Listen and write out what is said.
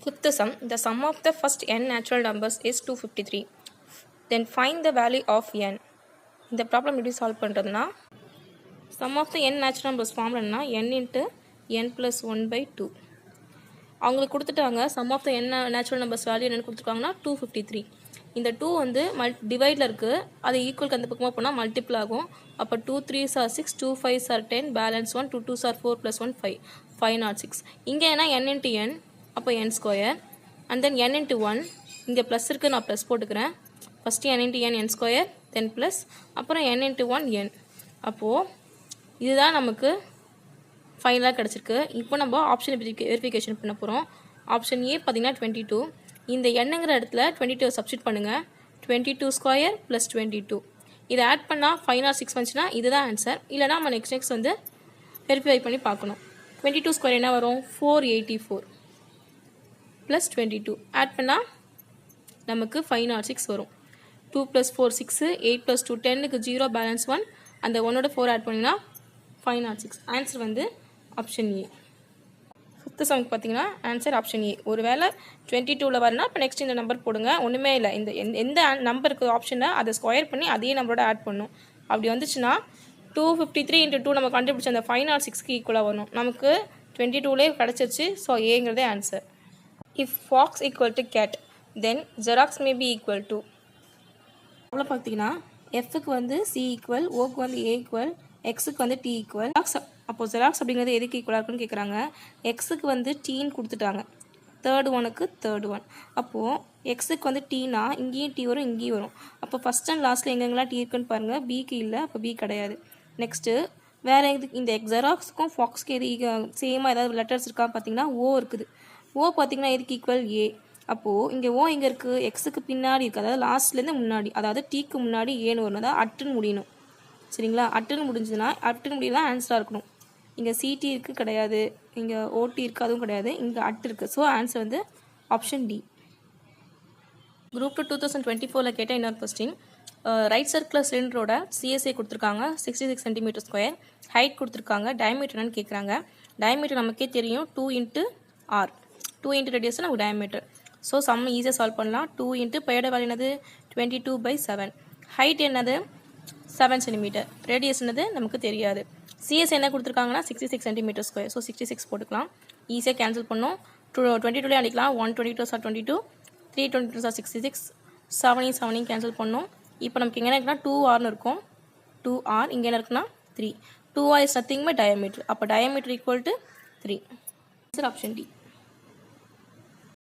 Fifth sum, the sum of the first n natural numbers is 253. Then find the value of n. இந்த problem எப்படி solve பண்ணுறதுனா sum of the n natural numbers ஃபார்முலானா n into n plus 1 by 2. அவங்களுக்கு கொடுத்துட்டாங்க sum of the n natural numbers value என்னென்னு கொடுத்துருக்காங்கன்னா 253. இந்த 2 வந்து டிவைடில் இருக்குது, அது ஈக்குவலுக்கு அந்த பக்கமாக போனால் மல்டிபிள் ஆகும். அப்போ 2 3s are 6, 2 5s are 10, balance 1, 2 2s are 4 plus 1 5, 506. இங்கே ஏன்னா n into n, அப்போ n square, and then n into 1, இங்கே ப்ளஸ் இருக்குது, நான் ப்ளஸ் போட்டுக்கிறேன். First n into n square, தென் ப்ளஸ், அப்புறம் n into 1 n. அப்போது இதுதான் நமக்கு ஃபைனலாக கிடச்சிருக்கு. இப்போ நம்ம ஆப்ஷன் வெரிஃபிகேஷன் பண்ண போகிறோம். ஆப்ஷன் ஏ பார்த்தீங்கன்னா 22. இந்த எண்ணுங்கிற இடத்துல 22 சப்ஸ்டிட் பண்ணுங்கள். 22 ஸ்கொயர் ப்ளஸ் 22. இதை ஆட் பண்ணால் 506 வந்துச்சுன்னா இதுதான் ஆன்சர். இல்லைனா நம்ம நெக்ஸ்ட் வந்து வெரிஃபை பண்ணி பார்க்கணும். 22 ஸ்கொயர் என்ன வரும்? 484 ப்ளஸ் 22 ஆட் பண்ணால் நமக்கு 506 வரும். 2 + 4 6, 8 + 2 10க்கு 0, பேலன்ஸ் 1, அந்த 1ஓட 4 ஆட் பண்ணிங்கன்னா 506. ஆன்சர் வந்து ஆப்ஷன் ஏ. ஃபிஃப்த்து சம்க்கு பார்த்தீங்கன்னா ஆன்சர் ஆப்ஷன் ஏ. ஒரு வேளை 22ல் வரனா இப்போ நெக்ஸ்ட் இந்த நம்பர் போடுங்க. ஒன்றுமே இல்லை, இந்த எந்த நம்பருக்கு ஆப்ஷனை அதை ஸ்கொயர் பண்ணி அதே நம்பரோட ஆட் பண்ணணும். அப்படி வந்துச்சுன்னா 253 × 2 நம்ம கண்டுபிடிச்ச அந்த 506க்கு ஈக்குவலாக வரணும். நமக்கு 22லே கிடச்சிருச்சு. ஸோ ஏங்கிறதே answer. If fox equal to cat then xerox may be equal to. அவ்வளோ பார்த்தீங்கன்னா எஃப்க்கு வந்து சி ஈக்குவல், ஓக்கு வந்து ஏ ஈக்குவல், எக்ஸுக்கு வந்து டி ஈக்குவல். அப்போது ஜெராக்ஸ் அப்படிங்கிறது எதுக்கு ஈக்குவலாக இருக்குன்னு கேட்குறாங்க. எக்ஸுக்கு வந்து டீன்னு கொடுத்துட்டாங்க, தேர்டு ஒனுக்கு தேர்டு ஒன். அப்போது எக்ஸுக்கு வந்து டீனா இங்கேயும் டி வரும், இங்கேயும் வரும். அப்போ ஃபஸ்ட் அண்ட் லாஸ்ட்டில் எங்கெங்கெல்லாம் டி இருக்குன்னு பாருங்கள். பிக்கு இல்லை, அப்போ பி கிடையாது. நெக்ஸ்ட்டு வேறு எதுக்கு இந்த ஜெராக்ஸுக்கும் ஃபாக்ஸ்க்கு எது சேமாக ஏதாவது லெட்டர்ஸ் இருக்கா பார்த்தீங்கன்னா ஓ இருக்குது. ஓ பார்த்தீங்கன்னா எதுக்கு ஈக்குவல் ஏ. அப்போது இங்கே ஓ எங்கே இருக்குது? எக்ஸுக்கு பின்னாடி இருக்குது, அதாவது லாஸ்ட்லேருந்து முன்னாடி, அதாவது டீக்கு முன்னாடி ஏன்னு வரணும், அதாவது அட்டுன்னு முடியணும். சரிங்களா? அட்டுன்னு முடிஞ்சதுன்னா அட்டுன்னு முடியலாம் ஆன்சராக இருக்கணும். இங்கே சிடி இருக்குது கிடையாது, இங்கே ஓடி இருக்குது அதுவும் கிடையாது, இங்கே அட்டு இருக்குது. ஸோ ஆன்சர் வந்து ஆப்ஷன் டி. குரூப் 2 2024ல் கேட்ட இன்னொரு கொஸ்டின். ரைட் சர்க்குலர் சிலிண்டரோட சிஎஸ்ஏ கொடுத்துருக்காங்க 66 cm², ஹைட் கொடுத்துருக்காங்க, டயமீட்டர் என்னன்னு கேட்குறாங்க. டயமீட்டர் நமக்கே தெரியும், 2 × r, 2 × radius நமக்கு டயமீட்டர். ஸோ சம் ஈஸியாக சால்வ் பண்ணலாம். 2 × பையோட வேல்யூ என்னது? 22/7. ஹைட் என்னது? 7 cm. ரேடியஸ் என்னது நமக்கு தெரியாது. சிஎஸ் என்ன கொடுத்துருக்காங்கன்னா 66 cm². ஸோ 66 போட்டுக்கலாம். ஈஸியாக கேன்சல் பண்ணோம். 22லேயே அடிக்கலாம். 122s are 22, 322s are 66, 7 cancel பண்ணோம். இப்போ நமக்கு எங்கே இருக்குன்னா 2rன்னு இருக்கும். 2r இங்கே என்ன இருக்குன்னா 3. 2r is nothing by diameter. அப்போ diameter equal to 3. Answer option D.